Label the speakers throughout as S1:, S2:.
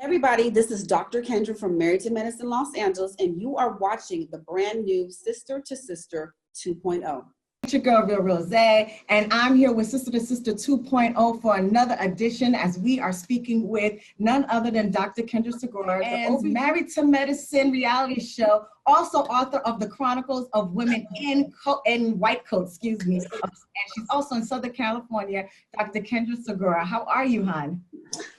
S1: Everybody, this is Dr. Kendra from Married to Medicine Los Angeles, and you are watching the brand new Sister to Sister 2.0.
S2: It's your girl, Real Rose, and I'm here with Sister to Sister 2.0 for another edition as we are speaking with none other than Dr. Kendra Segura, and Married to Medicine reality show, also author of The Chronicles of Women in White Coats, and she's also in Southern California, Dr. Kendra Segura. How are you, hon?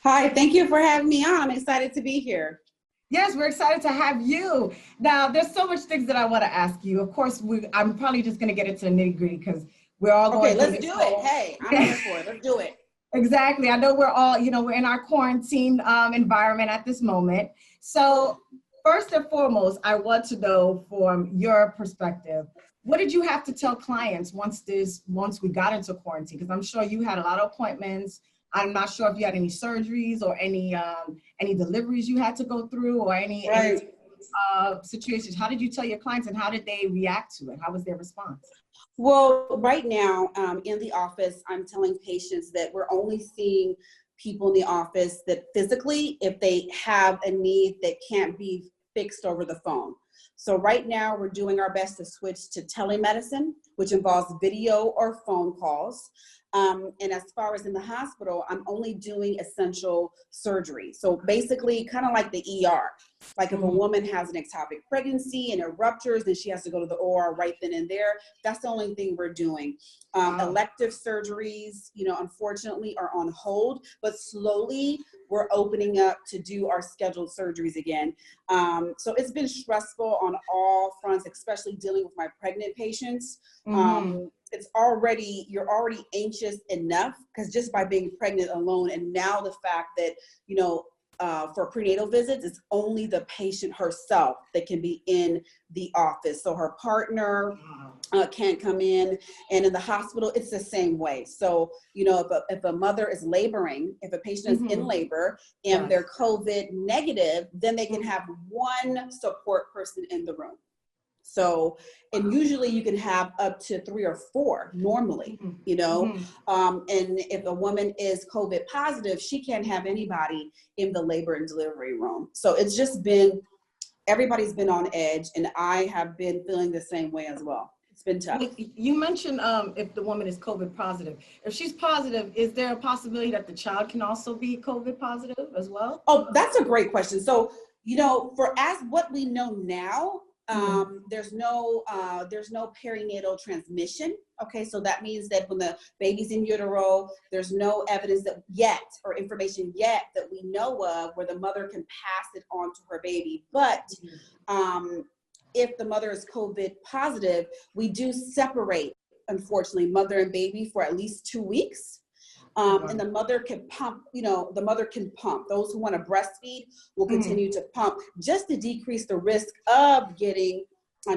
S1: Hi, thank you for having me on. I'm excited to be here.
S2: Yes, we're excited to have you. Now, there's so much things that I want to ask you. Of course, I'm probably just going to get into the nitty gritty because we're all going
S1: to let's do it. Hey, I'm here for it. Let's do it.
S2: Exactly. I know we're all, we're in our quarantine environment at this moment. So first and foremost, I want to know from your perspective, what did you have to tell clients once we got into quarantine? Because I'm sure you had a lot of appointments. I'm not sure if you had any surgeries or any deliveries you had to go through or any situations. How did you tell your clients and how did they react to it? How was their response?
S1: Well, right now in the office, I'm telling patients that we're only seeing people in the office that physically, if they have a need that can't be fixed over the phone. So right now we're doing our best to switch to telemedicine, which involves video or phone calls. And as far as in the hospital, I'm only doing essential surgery. So basically kind of like the ER, like if a woman has an ectopic pregnancy and it ruptures and she has to go to the OR right then and there, that's the only thing we're doing. Elective surgeries, unfortunately are on hold, but slowly we're opening up to do our scheduled surgeries again. So it's been stressful on all fronts, especially dealing with my pregnant patients. You're already anxious enough because just by being pregnant alone, and now the fact that, for prenatal visits, it's only the patient herself that can be in the office. So her partner can't come in, and in the hospital, it's the same way. So, if a mother is laboring, if a patient is in labor and they're COVID negative, then they can have one support person in the room. So, and usually you can have up to 3 or 4 normally, and if a woman is COVID positive, she can't have anybody in the labor and delivery room. So it's just everybody's been on edge, and I have been feeling the same way as well. It's been tough.
S2: You mentioned if the woman is COVID positive. If she's positive, is there a possibility that the child can also be COVID positive as well?
S1: Oh, that's a great question. So, as what we know now, there's no perinatal transmission. Okay, so that means that when the baby's in utero, there's no evidence or information yet that we know of where the mother can pass it on to her baby. But if the mother is COVID positive, we do separate, unfortunately, mother and baby for at least 2 weeks. And the mother can pump, Those who want to breastfeed will continue to pump just to decrease the risk of getting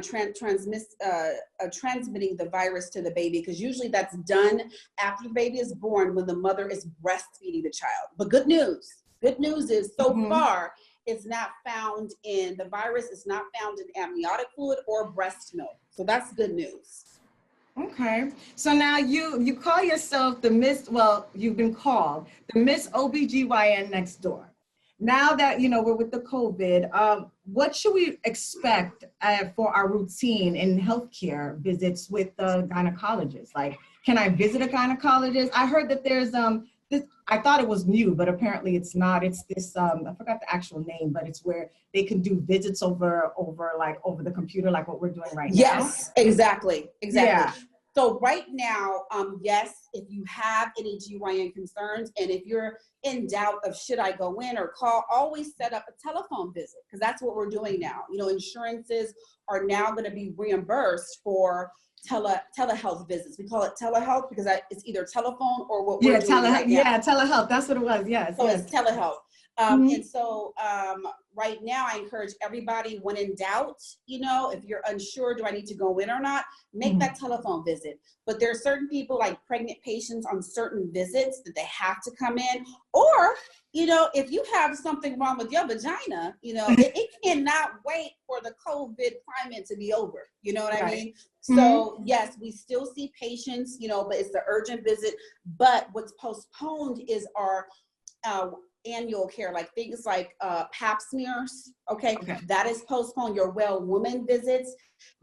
S1: transmitting the virus to the baby, because usually that's done after the baby is born when the mother is breastfeeding the child. But good news is so far it's not found the virus is not found in amniotic fluid or breast milk. So that's good news.
S2: Okay, so now you call yourself you've been called the Miss OBGYN next door. Now that, we're with the COVID, what should we expect for our routine in healthcare visits with the gynecologist? Like, can I visit a gynecologist? I heard that there's I thought it was new, but apparently it's not. It's this, I forgot the actual name, but it's where they can do visits over the computer, like what we're doing right now.
S1: Yes, exactly.
S2: Yeah.
S1: So right now, yes, if you have any GYN concerns, and if you're in doubt of should I go in or call, always set up a telephone visit, because that's what we're doing now. Insurances are now going to be reimbursed for telehealth visits. We call it telehealth because it's either telephone or what we're doing right now.
S2: Yeah, telehealth. That's what it was. Yes.
S1: So it's telehealth. And so right now I encourage everybody, when in doubt, if you're unsure, do I need to go in or not, make that telephone visit. But there are certain people, like pregnant patients, on certain visits that they have to come in. Or, if you have something wrong with your vagina, it cannot wait for the COVID climate to be over. You know what I mean? So yes, we still see patients, but it's the urgent visit. But what's postponed is our annual care, like things like pap smears, okay?
S2: Okay.
S1: That is postponed. Your well woman visits,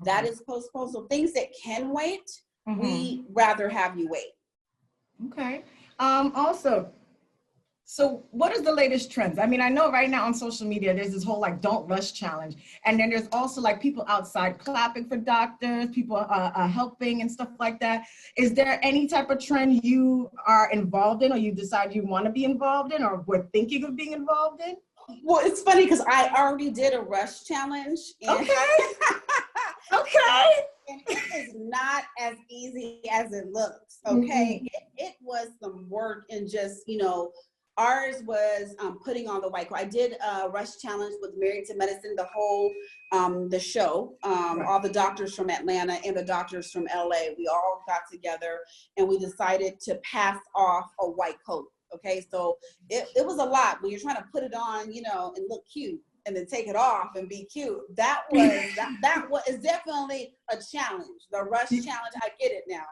S1: that
S2: Okay.
S1: is postponed. So things that can wait,
S2: Mm-hmm.
S1: we rather have you wait.
S2: Okay. Also, so what is the latest trends? I mean, I know right now on social media, there's this whole like don't rush challenge. And then there's also like people outside clapping for doctors, people helping and stuff like that. Is there any type of trend you are involved in or you decide you want to be involved in or were thinking of being involved in?
S1: Well, it's funny because I already did a rush challenge. And
S2: Okay. Okay.
S1: and it is not as easy as it looks, okay? It was some work and just, ours was putting on the white coat. I did a rush challenge with Married to Medicine, the whole, the show,
S2: Right.
S1: all the doctors from Atlanta and the doctors from LA. We all got together and we decided to pass off a white coat, okay? So it was a lot when you're trying to put it on, and look cute and then take it off and be cute. That was definitely a challenge. The rush challenge, I get it now.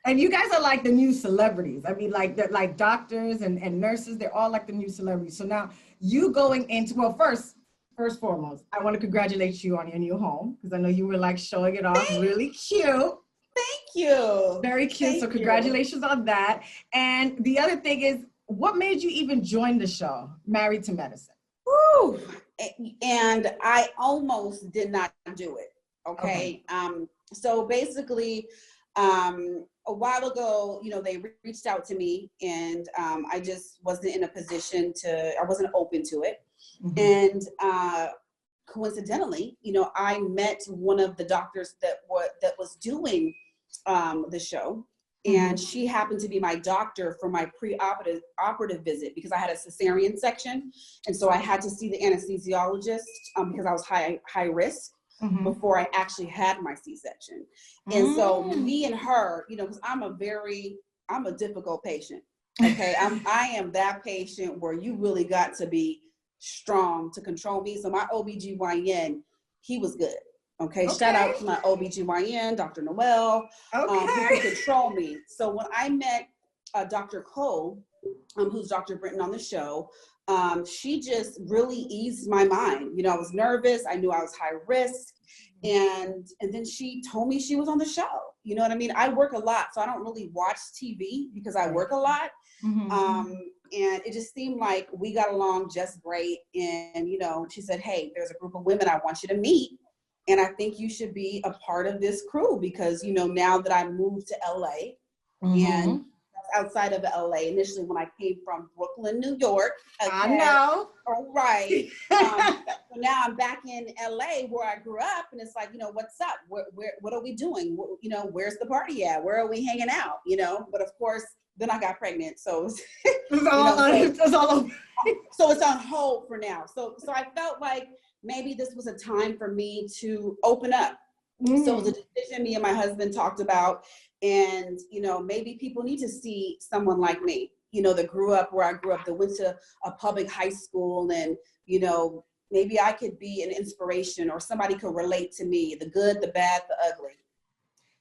S2: And you guys are like the new celebrities. I mean, like doctors and nurses, they're all like the new celebrities. So now you going into, well, first foremost, I want to congratulate you on your new home because I know you were like showing it off. Really cute.
S1: Thank you.
S2: Very cute. So congratulations on that. And the other thing is, what made you even join the show, Married to Medicine?
S1: Woo. And I almost did not do it. Okay. So basically, a while ago, they reached out to me and I just wasn't in a position I wasn't open to it. And coincidentally, I met one of the doctors that was doing the show. And she happened to be my doctor for my operative visit because I had a cesarean section. And so I had to see the anesthesiologist because I was high risk before I actually had my C-section. And so me and her, because I'm a difficult patient. Okay. I am that patient where you really got to be strong to control me. So my OBGYN, he was good. Okay. Shout out to my OBGYN, Dr. Noel, who could control me. So when I met Dr. Cole, who's Dr. Britton on the show, she just really eased my mind. I was nervous. I knew I was high risk. And then she told me she was on the show. You know what I mean? I work a lot, so I don't really watch TV because I work a lot. And it just seemed like we got along just great. And, she said, hey, there's a group of women I want you to meet. And I think you should be a part of this crew because, now that I moved to LA and outside of LA, initially when I came from Brooklyn, New York. Okay.
S2: I know.
S1: All right. So now I'm back in LA where I grew up and it's like, what's up? What are we doing? Where's the party at? Where are we hanging out? But of course, then I got pregnant. So so it's on hold for now. So I felt like maybe this was a time for me to open up. So the decision me and my husband talked about, and, maybe people need to see someone like me, that grew up where I grew up, that went to a public high school and, maybe I could be an inspiration or somebody could relate to me, the good, the bad, the ugly.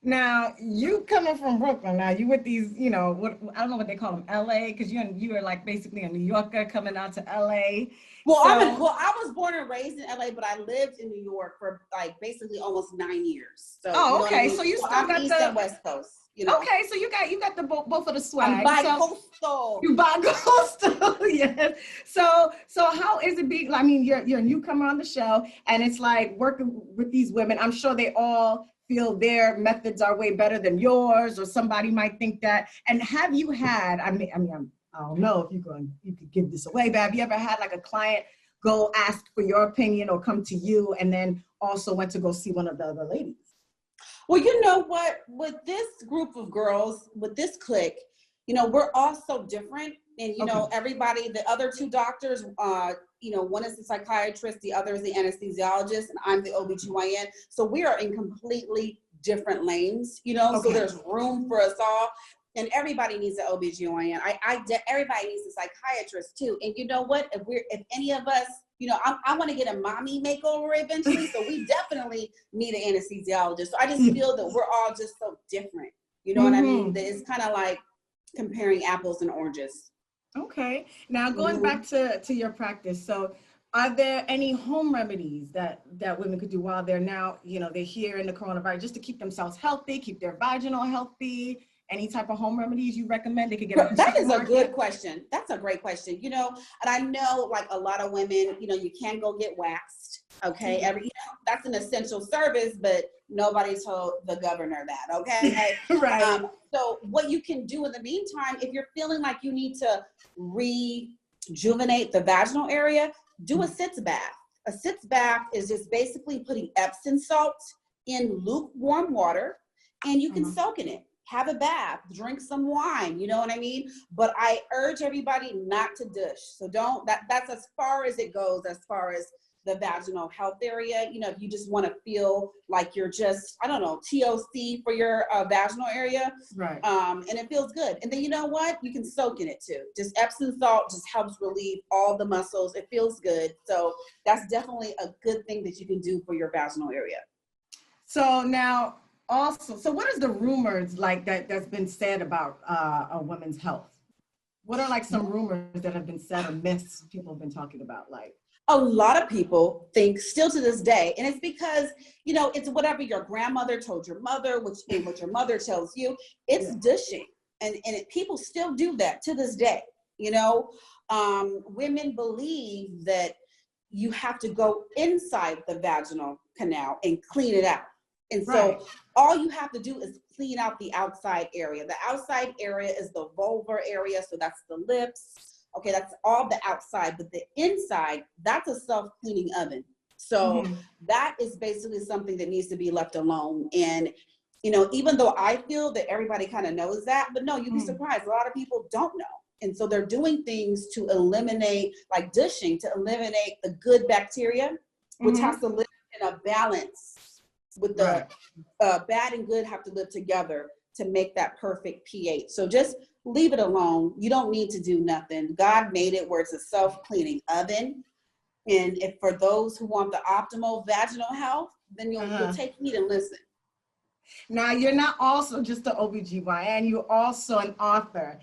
S2: Now, you coming from Brooklyn, now you with these, I don't know what they call them, LA, because you are like basically a New Yorker coming out to LA.
S1: Well, I was born and raised in LA, but I lived in New York for like basically almost 9 years. So,
S2: okay. I mean? So you still got
S1: East and West Coast.
S2: Okay, so you got the both of the swag.
S1: I'm bi-coastal.
S2: You bi-coastal, yes. So how is it being? I mean, you're a newcomer on the show, and it's like working with these women. I'm sure they all feel their methods are way better than yours, or somebody might think that. And have you had? I mean, I don't know if you could give this away, but have you ever had like a client go ask for your opinion or come to you, and then also went to go see one of the other ladies?
S1: Well, you know what? With this group of girls, with this clique, we're all so different. And, everybody, the other two doctors, one is the psychiatrist, the other is the anesthesiologist, and I'm the OBGYN. So we are in completely different lanes, so there's room for us all. And everybody needs an OBGYN. Everybody needs a psychiatrist too. And you know what? If any of us, I want to get a mommy makeover eventually. So we definitely need an anesthesiologist. So I just feel that we're all just so different. You know what I mean? That it's kind of like comparing apples and oranges.
S2: Okay. Now going
S1: Mhm.
S2: back to your practice, so are there any home remedies that women could do while they're now, they're here in the coronavirus, just to keep themselves healthy, keep their vaginal healthy? Any type of home remedies you recommend they could get at the
S1: That is a good
S2: supermarket?
S1: question. That's a great question. And I know like a lot of women, you can go get waxed. Okay.
S2: Mhm.
S1: That's an essential service, but nobody told the governor that. Okay.
S2: Right.
S1: So what you can do in the meantime, if you're feeling like you need to rejuvenate the vaginal area, do a sitz bath. A sitz bath is just basically putting Epsom salt in lukewarm water, and you can
S2: Mhm.
S1: soak in it. Have a bath, drink some wine, you know what I mean? But I urge everybody not to douche. So that's as far as it goes, as far as the vaginal health area. If you just want to feel like you're just, I don't know, TOC for your vaginal area,
S2: Right.
S1: and it feels good. And then you know what? You can soak in it too. Just Epsom salt just helps relieve all the muscles. It feels good. So that's definitely a good thing that you can do for your vaginal area.
S2: So now also, so what is the rumors like that's been said about a woman's health? What are like some rumors that have been said or myths people have been talking about? Like,
S1: A lot of people think still to this day, and it's because it's whatever your grandmother told your mother, and what your mother tells you. It's
S2: yeah.
S1: dishing, and people still do that to this day. Women believe that you have to go inside the vaginal canal and clean it out, and
S2: Right.
S1: so all you have to do is clean out the outside area. The outside area is the vulvar area, so that's the lips. Okay, that's all the outside, but the inside, that's a self-cleaning oven. So
S2: Hmm.
S1: that is basically something that needs to be left alone. And, even though I feel that everybody kind of knows that, but no, you'd be surprised. A lot of people don't know. And so they're doing things to eliminate, like dishing, to eliminate the good bacteria, which has
S2: Hmm.
S1: to live in a balance with the
S2: Right.
S1: bad and good have to live together to make that perfect pH. So just leave it alone. You don't need to do nothing. God made it where it's a self-cleaning oven. And if for those who want the optimal vaginal health, then you'll
S2: Uh-huh.
S1: take heed and listen.
S2: Now, you're not also just an OBGYN, you're also an author.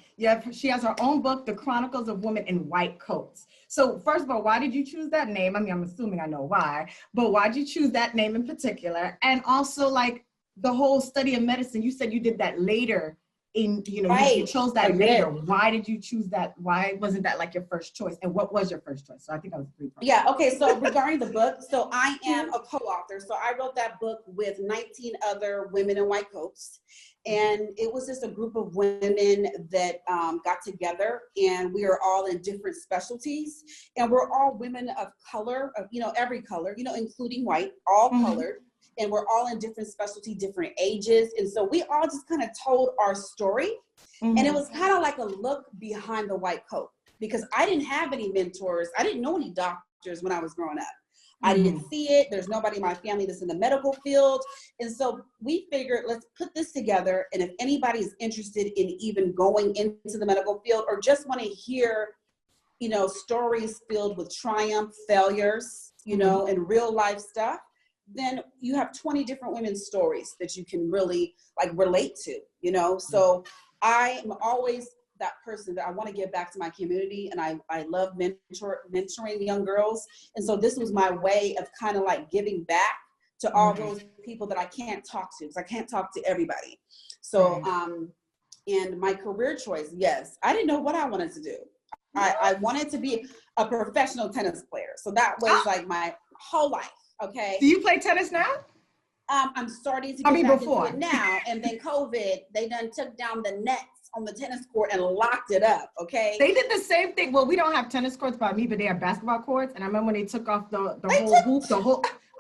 S2: She has her own book, The Chronicles of Women in White Coats. So first of all, why did you choose that name? I mean, I'm assuming I know why, but why did you choose that name in particular? And also like the whole study of medicine, you said you did that later you
S1: Right.
S2: chose
S1: I
S2: that later.
S1: did.
S2: Why did you choose that? Why wasn't that like your first choice? And what was your first choice? So I think I was three parts.
S1: Yeah, okay, so regarding the book, so I am a co-author. So I wrote that book with 19 other women in white coats. And it was just a group of women that got together, and we are all in different specialties. And we're all women of color, of, every color, including white, all
S2: Mm-hmm.
S1: colored. And we're all in different specialty, different ages. And so we all just kind of told our story. And it
S2: Mm-hmm.
S1: was kind of like a look behind the white coat, because I didn't have any mentors. I didn't know any doctors when I was growing up. I didn't
S2: Mm-hmm.
S1: see it. There's nobody in my family that's in the medical field. And so we figured, let's put this together. And if anybody is interested in even going into the medical field, or just want to hear, stories filled with triumph, failures,
S2: Mm-hmm.
S1: and real life stuff, then you have 20 different women's stories that you can really like relate to. So I am always that person that I want to give back to my community, and I love mentoring young girls. And so this was my way of kind of like giving back to all
S2: Right.
S1: those people that I can't talk to, because I can't talk to everybody. So
S2: Right.
S1: and my career choice, yes, I didn't know what I wanted to do. I wanted to be a professional tennis player. So that was
S2: Ah,
S1: like my whole life. Okay.
S2: do you play tennis now?
S1: I'm starting to
S2: I
S1: get
S2: mean,
S1: back into it
S2: before.
S1: now. And then COVID, they done took down the nets on the tennis court and locked it up. Okay.
S2: They did the same thing. Well, we don't have tennis courts by me, but they have basketball courts. And I remember when they took off the
S1: They
S2: whole hoop,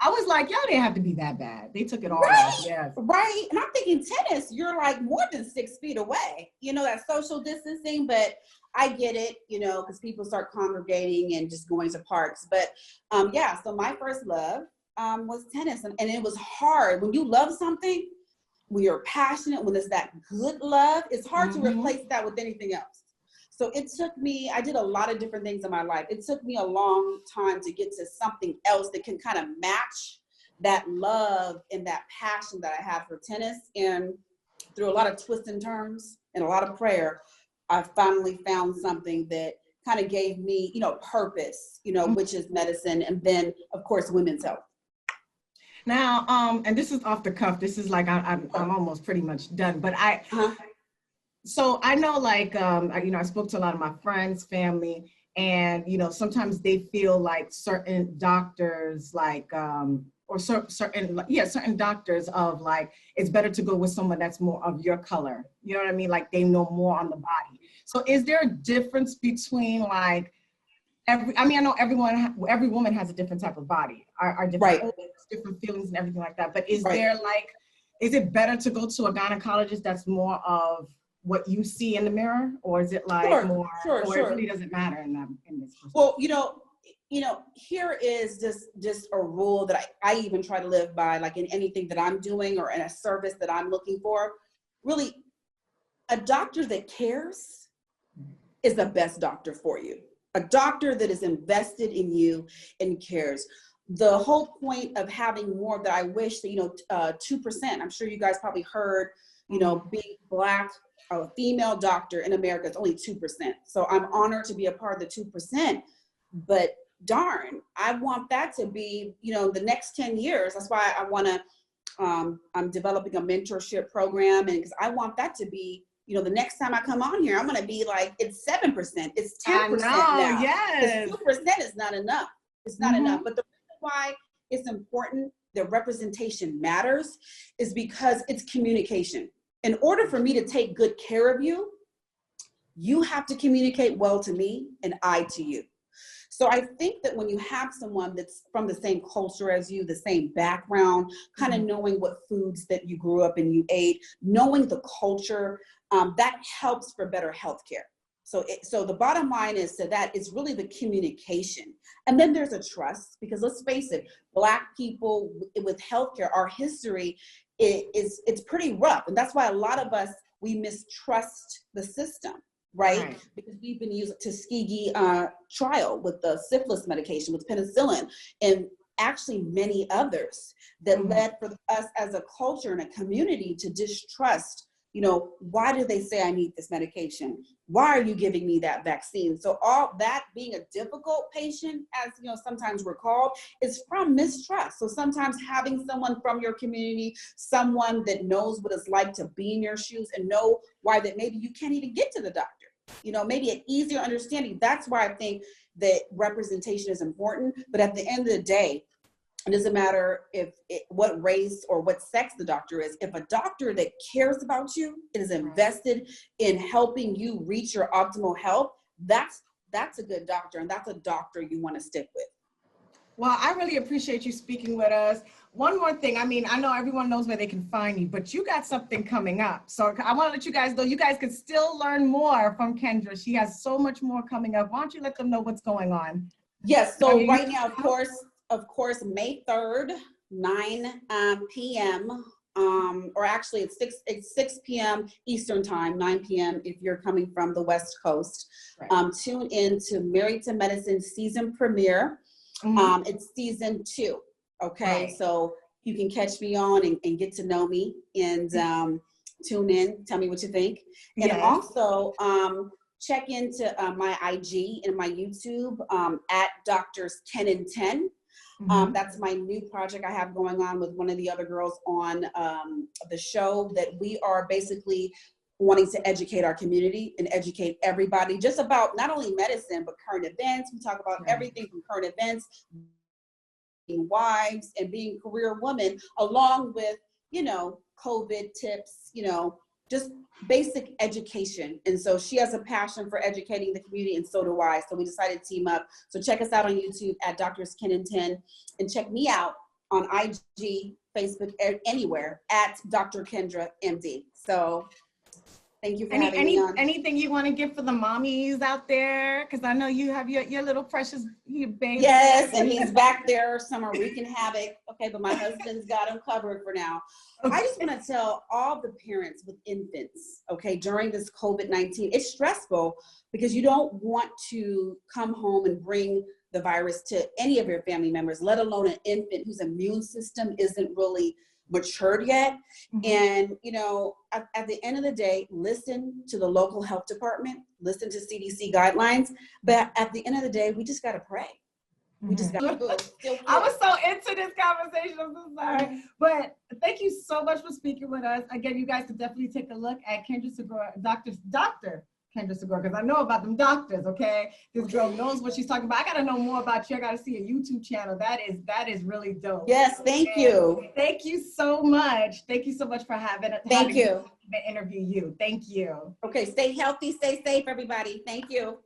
S2: I was like, y'all didn't have to be that bad. They took it all off.
S1: Right,
S2: Yes.
S1: right. And I'm thinking tennis, you're like more than 6 feet away, that social distancing, but I get it, because people start congregating and just going to parks. But yeah, so my first love was tennis. And it was hard. When you love something, when you're passionate, when it's that good love, it's hard to
S2: Mm-hmm.
S1: replace that with anything else. So it took me, I did a lot of different things in my life. It took me a long time to get to something else that can kind of match that love and that passion that I have for tennis. And through a lot of twists and turns and a lot of prayer, I finally found something that kind of gave me, purpose, which is medicine. And then of course, women's health.
S2: Now, and this is off the cuff. This is like, I'm almost pretty much done, but so I know, like, I spoke to a lot of my friends, family, and, sometimes they feel like certain doctors, like, or certain doctors of like, it's better to go with someone that's more of your color. You know what I mean? Like they know more on the body. So is there a difference between like, I know every woman has a different type of body, are different,
S1: Right.
S2: different feelings and everything like that. But is there like, is it better to go to a gynecologist that's more of what you see in the mirror, or is it like
S1: Sure,
S2: more,
S1: sure,
S2: or
S1: sure.
S2: it really doesn't matter in this perspective?
S1: Well, here is just a rule that I even try to live by, like in anything that I'm doing or in a service that I'm looking for. Really, a doctor that cares is the best doctor for you. A doctor that is invested in you and cares. The whole point of having more that I wish that, 2%, I'm sure you guys probably heard, being Black, a female doctor in America is only 2%. So I'm honored to be a part of the 2%, but darn, I want that to be, the next 10 years. That's why I want to, I'm developing a mentorship program, and because I want that to be, the next time I come on here, I'm going to be like, it's 7%, it's 10% now.
S2: Yes.
S1: 2% is not enough. It's not enough. But the reason why it's important that representation matters is because it's communication. In order for me to take good care of you, you have to communicate well to me and I to you. So I think that when you have someone that's from the same culture as you, the same background, kind of knowing what foods that you grew up and you ate, knowing the culture, that helps for better healthcare. So the bottom line is to that is really the communication. And then there's a trust, because let's face it, Black people with healthcare, our history it's pretty rough. And that's why a lot of us, we mistrust the system. Right? Because we've been using Tuskegee trial with the syphilis medication, with penicillin, and actually many others that led for us as a culture and a community to distrust, why do they say I need this medication? Why are you giving me that vaccine? So all that, being a difficult patient, as sometimes we're called, is from mistrust. So sometimes having someone from your community, someone that knows what it's like to be in your shoes and know why that maybe you can't even get to the doctor, maybe an easier understanding. That's why I think that representation is important. But at the end of the day, it doesn't matter what race or what sex the doctor is. If a doctor that cares about you is invested in helping you reach your optimal health, that's a good doctor, and that's a doctor you want to stick with.
S2: Well, I really appreciate you speaking with us. One more thing. I know everyone knows where they can find you, but you got something coming up. So I want to let you guys know, you guys can still learn more from Kendra. She has so much more coming up. Why don't you let them know what's going on?
S1: Yes. So right now, of course, May 3rd, 9 p.m. Or actually it's 6 p.m. Eastern time, 9 p.m. if you're coming from the West Coast. Tune in to Married to Medicine season premiere. It's season 2. Okay. So you can catch me on and get to know me and tune in, tell me what you think. And also check into my IG and my YouTube at Doctors 10 and 10. That's my new project I have going on with one of the other girls on the show, that we are basically wanting to educate our community and educate everybody just about not only medicine, but current events. We talk about everything from current events, being wives and being career women, along with, COVID tips, just basic education. And so she has a passion for educating the community, and so do I. So we decided to team up. So check us out on YouTube at Doctors 10 and 10, and check me out on IG, Facebook, anywhere at Dr. Kendra MD. So thank you for having me on.
S2: Anything you want to give for the mommies out there? Because I know you have your little precious baby.
S1: Yes, and he's back there somewhere wreaking havoc. Okay, but my husband's got him covered for now. Okay. I just want to tell all the parents with infants, okay, during this COVID-19, it's stressful because you don't want to come home and bring the virus to any of your family members, let alone an infant whose immune system isn't really matured yet.
S2: Mhm.
S1: And, you know, at the end of the day, listen to the local health department, listen to CDC guidelines. But at the end of the day, we just got to pray. We just got
S2: I was so into this conversation. I'm so sorry. But thank you so much for speaking with us. Again, you guys could definitely take a look at Kendra Segura, Dr. Kendra Segura, because I know about them doctors, okay? This girl knows what she's talking about. I got to know more about you. I got to see a YouTube channel. That is really dope.
S1: Yes, thank you.
S2: Thank you so much. Thank you so much for having
S1: Thank you.
S2: me interview you. Thank you.
S1: Okay, stay healthy, stay safe, everybody. Thank you.